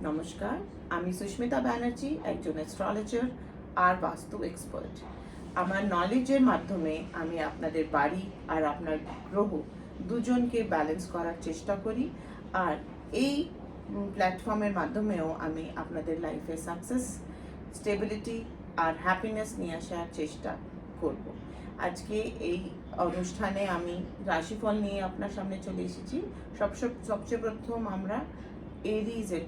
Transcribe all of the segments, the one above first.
নমস্কার, আমি সুস্মিতা ব্যানার্জি, একজন অ্যাস্ট্রোলজার আর বাস্তু এক্সপার্ট। আমার নলেজের মাধ্যমে আমি আপনাদের বাড়ি আর আপনার গ্রহ দুজনকে ব্যালেন্স করার চেষ্টা করি। আর এই প্ল্যাটফর্মের মাধ্যমেও আমি আপনাদের লাইফে সাকসেস, স্টেবিলিটি আর হ্যাপিনেস নিয়ে আসার চেষ্টা করব। আজকে এই অনুষ্ঠানে আমি রাশিফল নিয়ে আপনার সামনে চলে এসেছি। সবচেয়ে প্রথম আমরা এরিজের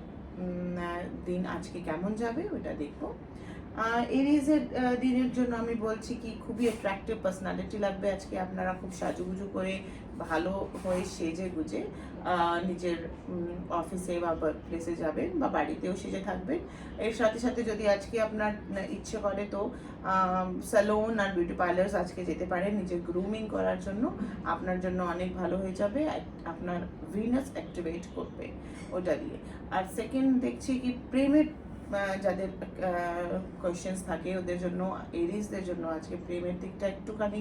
দিন আজকে কেমন যাবে ওটা দেখবো। এরিজের দিনের জন্য আমি বলছি কি খুবই অ্যাট্রাক্টিভ পার্সোনালিটি লাগবে আজকে। আপনারা খুব সাজুগুজু করে ভালো হয়ে সেজে গুজে নিজের অফিসে বা ওয়ার্ক প্লেসে যাবেন বা বাড়িতেও সেজে থাকবেন। এর সাথে সাথে যদি আজকে আপনার ইচ্ছে করে তো স্যালুন আর বিউটি পার্লার্স আজকে যেতে পারেন নিজের গ্রুমিং করার জন্য। আপনার জন্য অনেক ভালো হয়ে যাবে, আপনার ভিনাস অ্যাক্টিভেট করবে ওটা দিয়ে। আর সেকেন্ড দেখছি কি প্রেমের যাদের কোয়েশ্চেন্স থাকে ওদের জন্য, এরিজদের জন্য আজকে প্রেমের দিকটা একটুখানি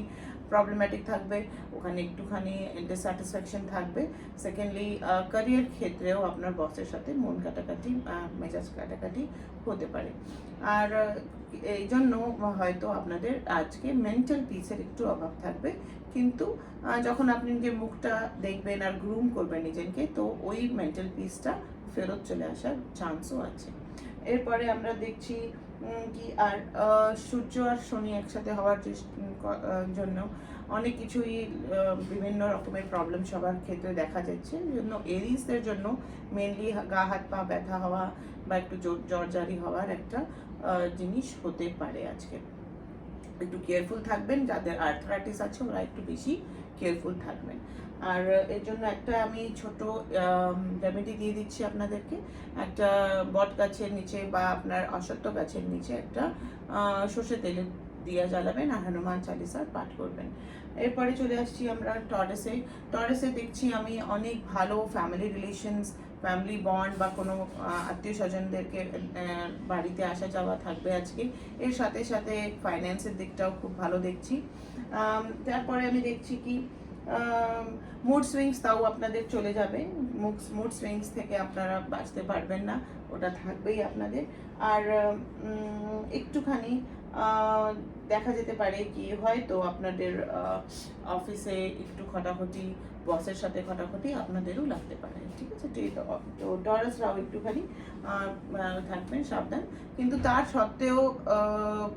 প্রবলেম্যাটিক থাকবে, ওখানে একটুখানি ডিসস্যাটিসফ্যাকশন থাকবে। সেকেন্ডলি ক্যারিয়ার ক্ষেত্রেও আপনার বসের সাথে মন কাটাকাটি, মেজাজ কাটাকাটি হতে পারে। আর এই জন্য হয়তো আপনাদের আজকে মেন্টাল পিসের একটু অভাব থাকবে, কিন্তু যখন আপনি নিজের মুখটা দেখবেন আর গ্রুম করবেন নিজেকে, তো ওই মেন্টাল পিসটা ফেরত চলে আসার চান্সও আছে। এরপরে আমরা দেখছি কি আর সূর্য আর শনি একসাথে হওয়ার জন্য অনেক কিছুই বিভিন্ন রকমের প্রবলেম সবার ক্ষেত্রে দেখা যাচ্ছে। জন্য এরিজদের জন্য মেনলি গা হাত পা ব্যথা হওয়া বা একটু জর্জারি হওয়ার একটা জিনিস হতে পারে আজকে। একটু কেয়ারফুল থাকবেন, যাদের আর্থ্রাইটিস আছে ওরা একটু বেশি কেয়ারফুল থাকবেন। আর এর জন্য একটা আমি ছোট রেমেডি দিয়ে দিচ্ছি আপনাদেরকে। একটা বট গাছের নিচে বা আপনার অশ্বত্থ গাছের নিচে একটা সর্ষে তেলের দিয়া জ্বালাবেন আর হনুমান চালিসার পাঠ করবেন। এরপরে চলে আসছি আমরা টরেসে দেখছি আমি অনেক ভালো ফ্যামিলি রিলেশনস, ফ্যামিলি বন্ড বা কোনো আত্মীয় স্বজনদেরকে বাড়িতে আসা যাওয়া থাকবে আজকে। এর সাথে সাথে ফাইন্যান্সের দিকটাও খুব ভালো দেখছি। তারপরে আমি দেখছি কি মুড সুইংস তাও আপনাদের চলে যাবে। মুড সুইংস থেকে আপনারা বাঁচতে পারবেন না, ওটা থাকবেই আপনাদের। আর একটুখানি দেখা যেতে পারে কি হয়তো আপনাদের অফিসে একটু খটাখটি, বসের সাথে খটাখটি আপনাদেরও লাগতে পারে, ঠিক আছে। তো টরাসরাও একটুখানি থাকবেন সাবধান। কিন্তু তার সত্ত্বেও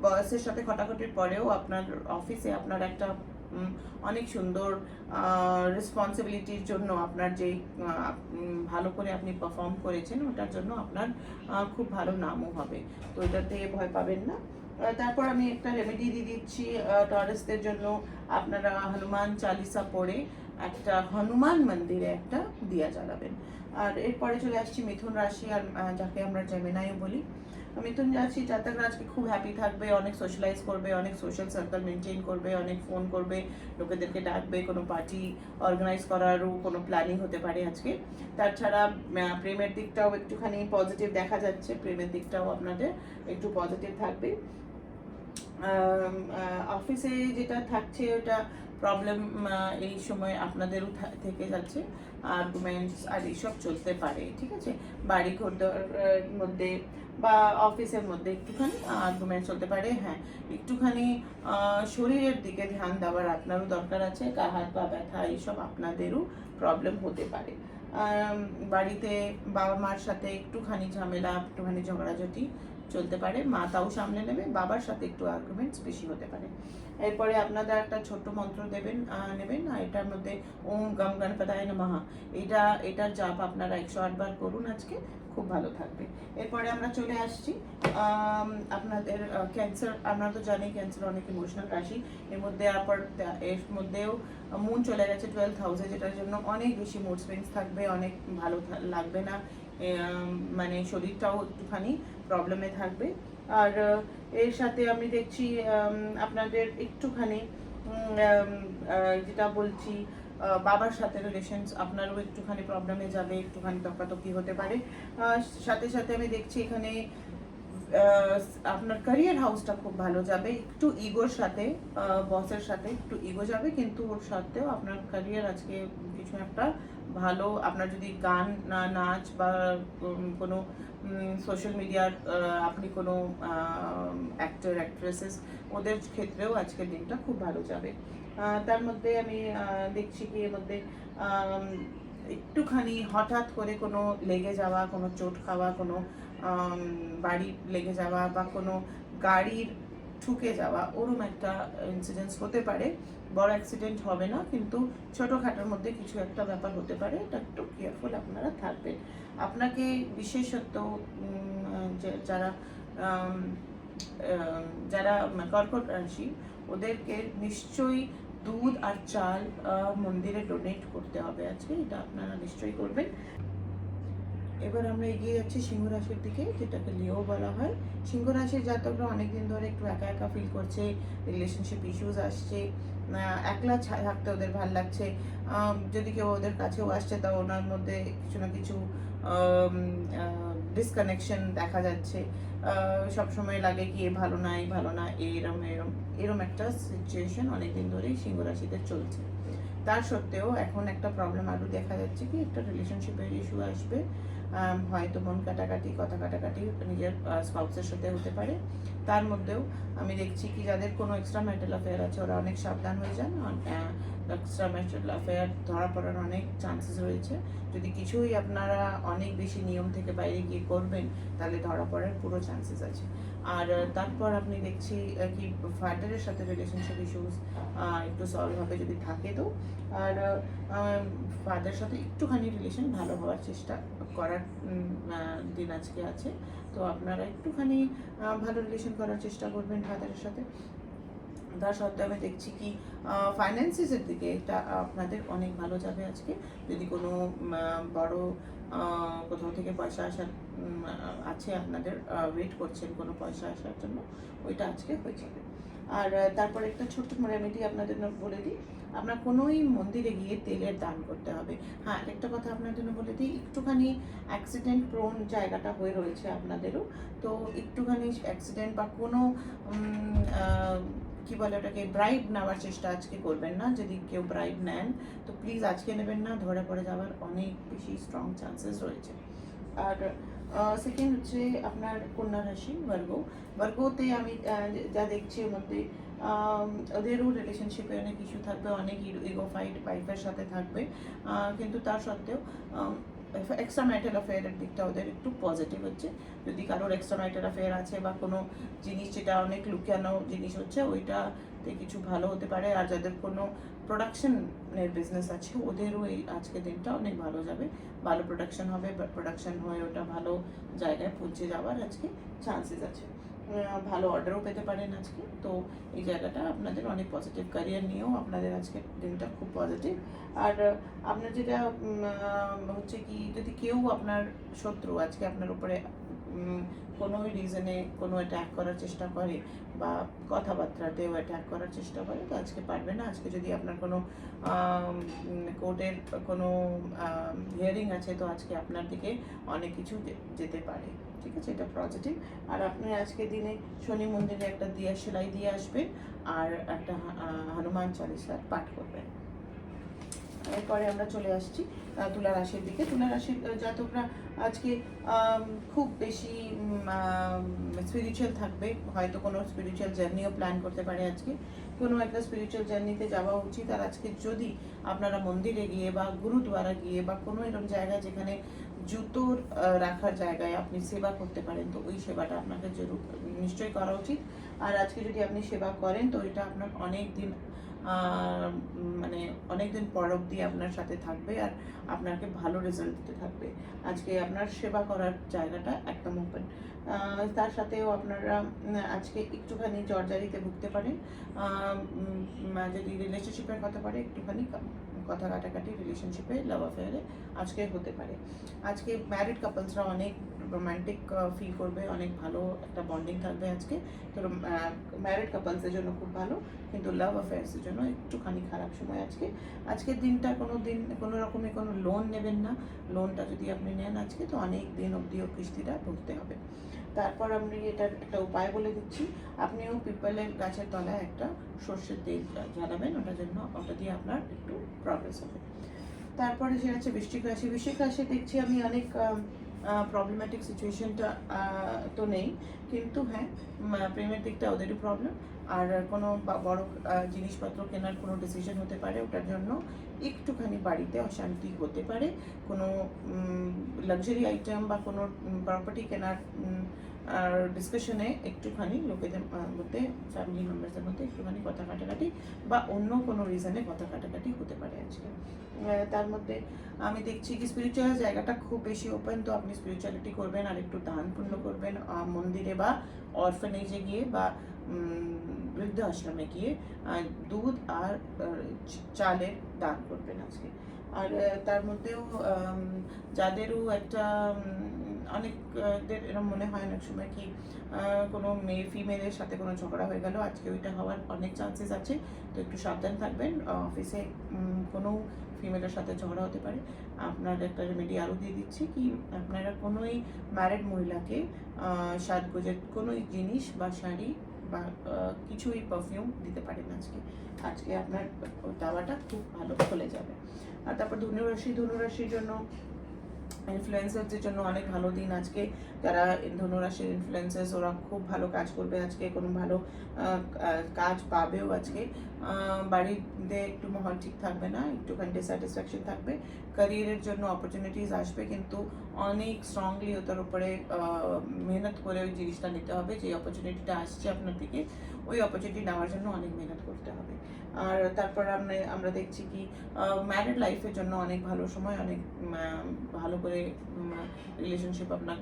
বসের সাথে খটাখটির পরেও আপনার অফিসে আপনার একটা অনেক সুন্দর রেসপন্সিবিলিটির জন্য আপনার যে ভালো করে আপনি পারফর্ম করেছেন ওটার জন্য আপনার খুব ভালো নামও হবে, তো এটাতে ভয় পাবেন না। তারপর আমি একটা রেমেডি দিয়ে দিচ্ছি টরাসদের জন্য। আপনারা হনুমান চালিসা পড়ে একটা হনুমান মন্দিরে একটা দিয়া জ্বালাবেন। আর এরপরে চলে আসছি মিথুন রাশি, আর যাকে আমরা জেমিনাইও বলি। মিথুন রাশি জাতকরা আজকে খুব হ্যাপি থাকবে, অনেক সোশ্যালাইজ করবে, অনেক সোশ্যাল সার্কেল মেনটেন করবে, অনেক ফোন করবে, লোকেদেরকে ডাকবে, কোনো পার্টি অর্গানাইজ করারও কোনো প্ল্যানিং হতে পারে আজকে। তাছাড়া প্রেমের দিকটাও একটুখানি পজিটিভ দেখা যাচ্ছে, প্রেমের দিকটাও আপনাদের একটু পজিটিভ থাকবে। অফিসে যেটা থাকছে ওটা প্রবলেম এই সময় আপনাদেরও থেকে যাচ্ছে, আর্গুমেন্টস আর এইসব চলতে পারে, ঠিক আছে। বাড়ি ঘর মধ্যে বা অফিসের মধ্যে একটুখানি আর্গুমেন্ট চলতে পারে। হ্যাঁ, একটুখানি শরীরের দিকে ধ্যান দেওয়ার আপনারও দরকার আছে। গা হাত পা ব্যথা এইসব আপনাদেরও প্রবলেম হতে পারে। বাড়িতে বাবা মার সাথে একটুখানি ঝামেলা, একটুখানি ঝগড়াঝাটি চলতে পারে, মা তাও সামলে নেবে, বাবার সাথে একটু আর্গুমেন্টস বেশি হতে পারে। এরপরে আপনারা একটা ছোট্ট মন্ত্র নেবেন, আর এটার মধ্যে ওম গম গণপতায় নমঃ, এটার জাপ আপনারা 108 বার করুন আজকে, খুব ভালো থাকবে। এরপরে আমরা চলে আসছি আপনাদের ক্যান্সার। আমরা তো জানি ক্যান্সার অনেক ইমোশনাল রাশি। এর মধ্যেও মুন চলে গেছে 12th হাউসে, যেটার জন্য অনেক বেশি মুড সুইংস থাকবে, অনেক ভালো লাগবে না, মানে শরীরটাও একটুখানি প্রবলেমে থাকবে। আর এর সাথে আমি দেখছি আপনাদের একটুখানি যেটা বলছি বাবার সাথে রিলেশনস আপনারও একটুখানি প্রবলেমে যাবে, একটুখানি তকাতকি হতে পারে। সাথে সাথে আমি দেখছি এখানে আপনার ক্যারিয়ার হাউসটা খুব ভালো যাবে। একটু ইগোর সাথে, বসের সাথে একটু ইগো যাবে, কিন্তু ওর সাথেও আপনার ক্যারিয়ার আজকে কিছু একটা ভালো, আপনার যদি গান নাচ বা কোনো সোশ্যাল মিডিয়ার আপনি কোনো অ্যাক্টর অ্যাক্ট্রেসেস, ওদের ক্ষেত্রেও আজকের দিনটা খুব ভালো যাবে। তার মধ্যে আমি দেখছি কি এর মধ্যে আম, একটুখানি হঠাৎ করে কোনো লেগে যাওয়া, কোনো চোট খাওয়া, কোনো বাড়ি লেগে যাওয়া বা কোনো গাড়ির ঠুকে যাওয়া, ওরম একটা ইনসিডেন্টস হতে পারে। বড় অ্যাক্সিডেন্ট হবে না, কিন্তু ছোটোখাটোর মধ্যে কিছু একটা ব্যাপার হতে পারে, এটা একটু কেয়ারফুল আপনারা থাকবেন। আপনাকে বিশেষত যারা আম, যারা কর্কট রাশি, ওদেরকে নিশ্চয়ই দুধ আর চাল মন্দিরে ডোনেট করতে হবে আজকে, এটা আপনারা নিশ্চয়ই করবেন। এবার আমরা এগিয়ে যাচ্ছি সিংহ রাশির দিকে, যেটাকে লিও বলা হয়। সিংহ রাশির জাতকরা অনেকদিন ধরে একটু একা একা ফিল করছে, রিলেশনশিপ ইস্যুস আসছে, একলা থাকতে ওদের ভাল লাগছে। যদি কেউ ওদের কাছেও আসছে তা ওনার মধ্যে কিছু না কিছু ডিসকানেকশন দেখা যাচ্ছে। সবসময় লাগে কি এ ভালো না, এই ভালো না, এরম এরম এরম একটা সিচুয়েশন অনেকদিন ধরেই সিংহ রাশিতে চলছে। তার সত্ত্বেও এখন একটা প্রবলেম আরও দেখা যাচ্ছে কি একটা রিলেশনশিপের ইস্যু আসবে, হয়তো মন কাটাকাটি, কথা কাটাকাটি নিজের স্পাউসের সাথে হতে পারে। তার মধ্যেও আমি দেখছি কি যাদের কোনো এক্সট্রা ম্যারিটাল অ্যাফেয়ার আছে ওরা অনেক সাবধান হয়ে যান। এক্সট্রা ম্যারিটাল অ্যাফেয়ার ধরা পড়ার অনেক চান্সেস রয়েছে। যদি কিছুই আপনারা অনেক বেশি নিয়ম থেকে বাইরে গিয়ে করবেন, তাহলে ধরা পড়ার পুরো চান্সেস আছে। আর তারপর আপনি দেখছি কি ফাদারের সাথে রিলেশনশিপ ইস্যুস একটু সলভ হবে যদি থাকে তো। আর ফাদারের সাথে একটুখানি রিলেশন ভালো হওয়ার চেষ্টা করার দিন আজকে আছে। তো আপনারা একটুখানি ভালো রিলেশন করার চেষ্টা করবেন ফাদারের সাথে। তার সত্ত্বেও আমি দেখছি কি ফাইন্যান্সেসের দিকে এটা আপনাদের অনেক ভালো যাবে আজকে। যদি কোনো বড় কোথাও থেকে পয়সা আসার আছে, আপনাদের ওয়েট করছেন কোনো পয়সা আসার জন্য, ওইটা আজকে হয়ে যাবে। আর তারপর একটা ছোট্ট রেমেডি আপনাদের বলে দিই, আপনার কোনোই মন্দিরে গিয়ে তেলের দান করতে হবে। হ্যাঁ, একটা কথা আপনার জন্য বলে দিই, একটুখানি অ্যাক্সিডেন্ট প্রোন জায়গাটা হয়ে রয়েছে আপনাদেরও, তো একটুখানি অ্যাক্সিডেন্ট বা কোনো কি বলে ওটাকে ব্রাইব নেওয়ার চেষ্টা আজকে করবেন না। যদি কেউ ব্রাইব নেন তো প্লিজ আজকে নেবেন না, ধরে পড়ে যাওয়ার অনেক বেশি স্ট্রং চান্সেস রয়েছে। আর সেকেন্ড হচ্ছে আপনার কন্যা রাশি ভার্গোতে আমি যা দেখছি ওর মধ্যে ওদেরও রিলেশনশিপে অনেক ইস্যু থাকবে, অনেক ইগো ফাইট ওয়াইফের সাথে থাকবে, কিন্তু তার সত্ত্বেও এক্সট্রা ম্যারিটাল অ্যাফেয়ারের দিকটা ওদের একটু পজিটিভ হচ্ছে। যদি কারোর এক্সট্রা ম্যারিটাল অ্যাফেয়ার আছে বা কোনো জিনিস যেটা অনেক লুকানো জিনিস হচ্ছে, ওইটাতে কিছু ভালো হতে পারে। আর যাদের কোনো প্রোডাকশনের বিজনেস আছে ওদেরও এই আজকের দিনটা অনেক ভালো যাবে, ভালো প্রোডাকশন হবে, প্রোডাকশন হয়ে ওটা ভালো জায়গায় পৌঁছে যাওয়ার আজকে চান্সেস আছে। ভালো অর্ডারও পেতে পারেন আজকে, তো এই জায়গাটা আপনাদের অনেক পজিটিভ। ক্যারিয়ার নিয়েও আপনাদের আজকের দিনটা খুব পজিটিভ। আর আপনার যেটা হচ্ছে কি, যদি কেউ আপনার শত্রু আজকে আপনার উপরে কোনো রিজনে কোনো অ্যাট্যাক করার চেষ্টা করে বা কথাবার্তাতেও অ্যাট্যাক করার চেষ্টা করে, তো আজকে পারবে না। আজকে যদি আপনার কোনো কোর্টের কোনো হিয়ারিং আছে, তো আজকে আপনার দিকে অনেক কিছু যেতে পারে, ঠিক আছে, এটা পজিটিভ। আর আপনি আজকে দিনে শনি মন্দিরে একটা দিয়া সেলাই দিয়ে আসবেন আর একটা হনুমান চালিসা পাঠ করবেন। এরপরে আমরা চলে আসছি তুলা রাশির দিকে। তুলা রাশির জাতকরা আজকে খুব বেশি স্পিরিচুয়াল থাকবে, হয়তো কোনো স্পিরিচুয়াল জার্নিও প্ল্যান করতে পারে আজকে। কোনো একটা স্পিরিচুয়াল জার্নিতে যাওয়া উচিত। আর আজকে যদি আপনারা মন্দিরে গিয়ে বা গুরুদ্বারা গিয়ে বা কোনো এরকম জায়গায় যেখানে জুতোর রাখার জায়গায় আপনি সেবা করতে পারেন, তো ওই সেবাটা আপনাকে নিশ্চয়ই করা উচিত। আর আজকে যদি আপনি সেবা করেন তো এটা আপনার অনেক দিন মানে অনেকদিন পর অবধি আপনার সাথে থাকবে আর আপনাকে ভালো রেজাল্ট দিতে থাকবে। আজকে আপনার সেবা করার জায়গাটা একদম ওপেন। তার সাথেও আপনারা আজকে একটুখানি জর্জারিতে ভুগতে পারেন। যদি রিলেশনশিপের কথা পারে, একটুখানি কথা কাটাকাটি রিলেশনশিপে, লাভ অ্যাফেয়ারে আজকে হতে পারে। আজকে ম্যারিড কাপলসরা অনেক রোম্যান্টিক ফিল করবে, অনেক ভালো একটা বন্ডিং থাকবে আজকে। তো ম্যারিড কাপলসের জন্য খুব ভালো, কিন্তু লাভ অ্যাফেয়ার্সের জন্য একটুখানি খারাপ সময় আজকে। আজকের দিনটা কোনো রকমের কোনো লোন নেবেন না। লোনটা যদি আপনি নেন আজকে, তো অনেক দিন অবধিও কিস্তিটা ভরতে হবে। তারপর আমি এটার একটা উপায় বলে দিচ্ছি, আপনিও পিপলের গাছের তলায় একটা সর্ষের তেল জ্বালাবেন, ওটার জন্য ওটা দিয়ে আপনার একটু প্রগ্রেস হবে। তারপরে সে আছে বৃশ্চিক রাশি। বৃশ্চিক রাশি দেখছি আমি অনেক প্রবলেম্যাটিক সিচুয়েশনটা তো নেই, কিন্তু হ্যাঁ প্রেমের দিকটা ওদেরই প্রবলেম। আর কোনো বড় জিনিসপত্র কেনার কোনো ডিসিশন হতে পারে, ওটার জন্য একটুখানি বাড়িতে অশান্তি হতে পারে। কোনো লাক্সারি আইটেম বা কোনো প্রপার্টি কেনার ডিসকাশনে একটুখানি লোকেদের মধ্যে, ফ্যামিলি মেম্বার্সদের মধ্যে একটুখানি কথা কাটাকাটি বা অন্য কোনো রিজনে কথা কাটাকাটি হতে পারে আজকে। তার মধ্যে আমি দেখছি কি স্পিরিচুয়াল জায়গাটা খুব বেশি ওপেন, তো আপনি স্পিরিচুয়ালিটি করবেন আর একটু দান পুণ্য করবেন মন্দিরে বা অরফানেজে গিয়ে বা বৃদ্ধ আশ্রমে গিয়ে দুধ আর চালের দান করবেন আজকে। আর তার মধ্যেও যাদেরও একটা অনেকদের এরকম মনে হয় অনেক সময় কি কোনো মেয়ে ফিমেলের সাথে কোনো ঝগড়া হয়ে গেল, আজকে ওইটা হওয়ার অনেক চান্সেস আছে, তো একটু সাবধান থাকবেন। অফিসে কোনো ফিমেলের সাথে ঝগড়া হতে পারে। আপনার একটা রেমেডি আরও দিয়ে দিচ্ছি কি আপনারা কোনোই ম্যারিড মহিলাকে সাজগোজের কোনো জিনিস বা শাড়ি বা কিছুই পারফিউম দিতে পারেন আজকে। আজকে আপনার দাওয়াটা খুব ভালো চলে যাবে। আর তারপর ধনুরাশির জন্য ইনফ্লুয়েন্সারদের জন্য অনেক ভালো দিন আজকে। যারা ধনুরাশির ইনফ্লুয়েন্সার্স ওরা খুব ভালো কাজ করবে আজকে, কোনো ভালো কাজ পাবেও আজকে। বাড়িতে একটু মহল ঠিক থাকবে না, একটুখানি ডিস্যাটিসফ্যাকশন থাকবে। ক্যারিয়ারের জন্য অপরচুনিটিস আসবে, কিন্তু অনেক স্ট্রংলি ওটার উপরে মেহনত করে ওই জিনিসটা নিতে হবে। যে অপরচুনিটিটা আসছে আপনার দিকে, ওই অপরচুনিটি নেওয়ার জন্য অনেক মেহনত করতে হবে। আর তারপর আমরা দেখছি কি ম্যারিড লাইফের জন্য অনেক ভালো সময়, অনেক ভালো করে রিলেশনশিপ আপনার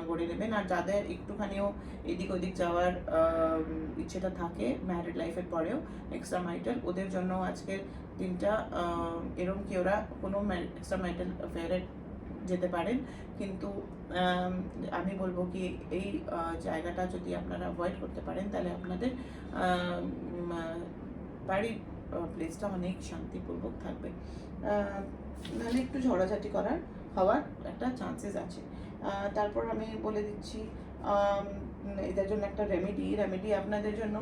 গড়ে নেবেন। আর যাদের একটুখানিও এদিক ওদিক যাওয়ার ইচ্ছেটা থাকে ম্যারিড লাইফের পরেও এক্সট্রা ম্যারিটাল, ওদের জন্য আজকের দিনটা এরকম কি ওরা কোনো এক্সট্রা ম্যারিটাল অ্যাফেয়ারে যেতে পারেন, কিন্তু আমি বলবো কি এই জায়গাটা যদি আপনারা অ্যাভয়েড করতে পারেন তাহলে আপনাদের বাড়ির প্লেসটা অনেক শান্তিপূর্বক থাকবে। নাহলে একটু ঝগড়াঝাটি হওয়ার একটা চান্সেস আছে। তারপর আমি বলে দিচ্ছি এদের জন্য একটা রেমেডি আপনাদের জন্য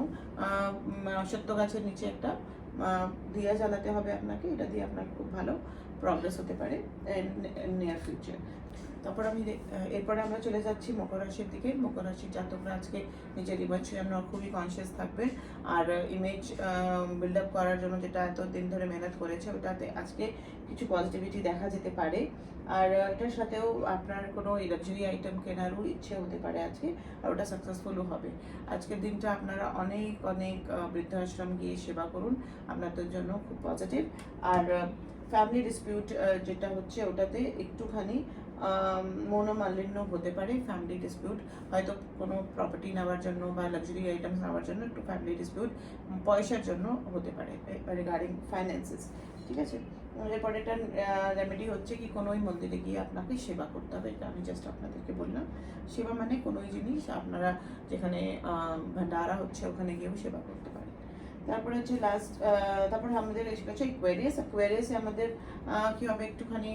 অশ্বত্থ গাছের নিচে একটা দিয়া জ্বালাতে হবে আপনাকে। এটা দিয়ে আপনার খুব ভালো প্রগ্রেস হতে পারে নিয়ার ফিউচার। তারপর এরপরে আমরা চলে যাচ্ছি মকর রাশির দিকে। মকর রাশির জাতকরা আজকে নিজের ইমেজ জন্য খুবই কনসিয়াস থাকবে। আর ইমেজ বিল্ড আপ করার জন্য যেটা এতদিন ধরে মেহনত করেছে ওটাতে আজকে কিছু পজিটিভিটি দেখা যেতে পারে। আর এটার সাথেও আপনার কোনো লাক্সারি আইটেম কেনারও ইচ্ছে হতে পারে আজকে, আর ওটা সাকসেসফুলও হবে। আজকের দিনটা আপনারা অনেক অনেক বৃদ্ধাশ্রম গিয়ে সেবা করুন, আপনাদের জন্য খুব পজিটিভ। আর ফ্যামিলি ডিসপিউট যেটা হচ্ছে ওটাতে একটুখানি মনোমালিন্য হতে পারে। ফ্যামিলি ডিসপিউট হয়তো কোনো প্রপার্টি নেওয়ার জন্য বা লাক্সারি আইটেমস নেওয়ার জন্য একটু ফ্যামিলি ডিসপিউট পয়সার জন্য হতে পারে রিগার্ডিং ফাইন্যান্সেস, ঠিক আছে। এরপরে একটা রেমেডি হচ্ছে কি কোনোই মন্দিরে গিয়ে আপনাকে সেবা করতে হবে। এটা আমি জাস্ট আপনাদেরকে বললাম। সেবা মানে কোনোই জিনিস আপনারা যেখানে ভান্ডারা হচ্ছে ওখানে গিয়েও সেবা করতে পারেন। তারপরে হচ্ছে তারপর আমাদের হচ্ছে অ্যাকোয়ারিয়াসে আমাদের কি হবে একটুখানি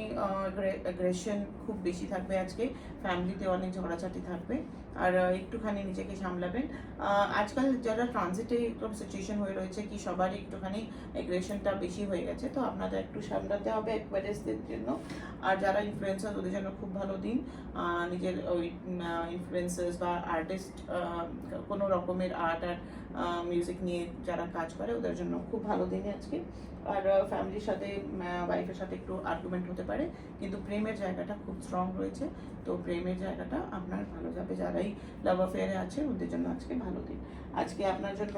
অ্যাগ্রেশন খুব বেশি থাকবে আজকে। ফ্যামিলিতে অনেক ঝগড়াঝাটি থাকবে, আর একটুখানি নিজেকে সামলাবেন। আজকাল যারা ট্রানজিটে এরকম সিচুয়েশন হয়ে রয়েছে কি সবারই একটুখানি অ্যাগ্রেশনটা বেশি হয়ে গেছে, তো আপনাদের একটু সামলাতে হবে অ্যাকোয়ারিয়াসদের জন্য। আর যারা ইনফ্লুয়েন্সার ওদের জন্য খুব ভালো দিন। নিজের ওই ইনফ্লুয়েন্সার্স বা আর্টিস্ট কোনো রকমের আর্ট আর মিউজিক নিয়ে যারা কাজ করে ওদের জন্য খুব ভালো দিন আজকে। আর ফ্যামিলির সাথে ওয়াইফের সাথে একটু আর্গুমেন্ট হতে পারে, কিন্তু প্রেমের জায়গাটা খুব স্ট্রং রয়েছে, তো প্রেমের জায়গাটা আপনার ভালো যাবে। যারাই লাভ অ্যাফেয়ারে আছে ওদের জন্য আজকে ভালো দিন। আজকে আপনার জন্য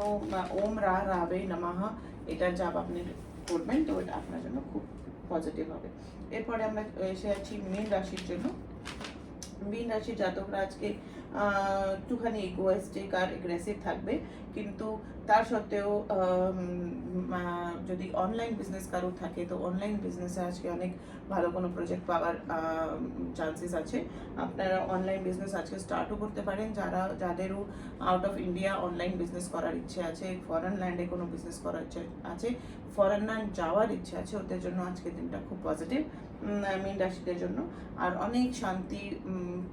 ওম রাবে নমঃ এটার জাপ আপনি করবেন, তো এটা আপনার জন্য খুব পজিটিভ হবে। এরপরে আমরা এসে আছি মীন রাশির জন্য। মীন রাশির জাতকরা আজকে একটুখানি ইগোয়েস্টিক আর এগ্রেসিভ থাকবে, কিন্তু তার সত্ত্বেও যদি অনলাইন বিজনেস কারো থাকে তো অনলাইন বিজনেসে আজকে অনেক ভালো কোনো প্রজেক্ট পাওয়ার চান্সেস আছে। আপনারা অনলাইন বিজনেস আজকে স্টার্টও করতে পারেন। যাদেরও out of India online business করার ইচ্ছে আছে, ফরেন ল্যান্ডে কোনো বিজনেস করার ইচ্ছে আছে, ফরেন ল্যান্ড যাওয়ার ইচ্ছে আছে, ওদের জন্য আজকের দিনটা খুব পজিটিভ মীন রাশিদের জন্য। আর অনেক শান্তি,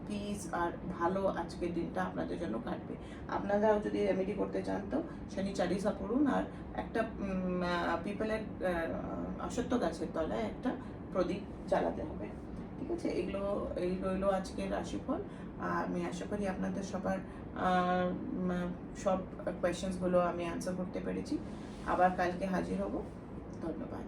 পিস আর ভালো আজকের দিনটা আপনাদের জন্য কাটবে। আপনারাও যদি রেমেডি করতে চান তো শনি চালিসা পড়ুন, আর একটা পিপলের অশ্বত্থ গাছের তলায় একটা প্রদীপ জ্বালাতে হবে। ঠিক আছে, এই রইলো আজকের রাশিফল। আমি আশা করি আপনাদের সবার সব কোয়েশ্চেন্সগুলো আমি অ্যান্সার করতে পেরেছি। আবার কালকে হাজির হব। ধন্যবাদ।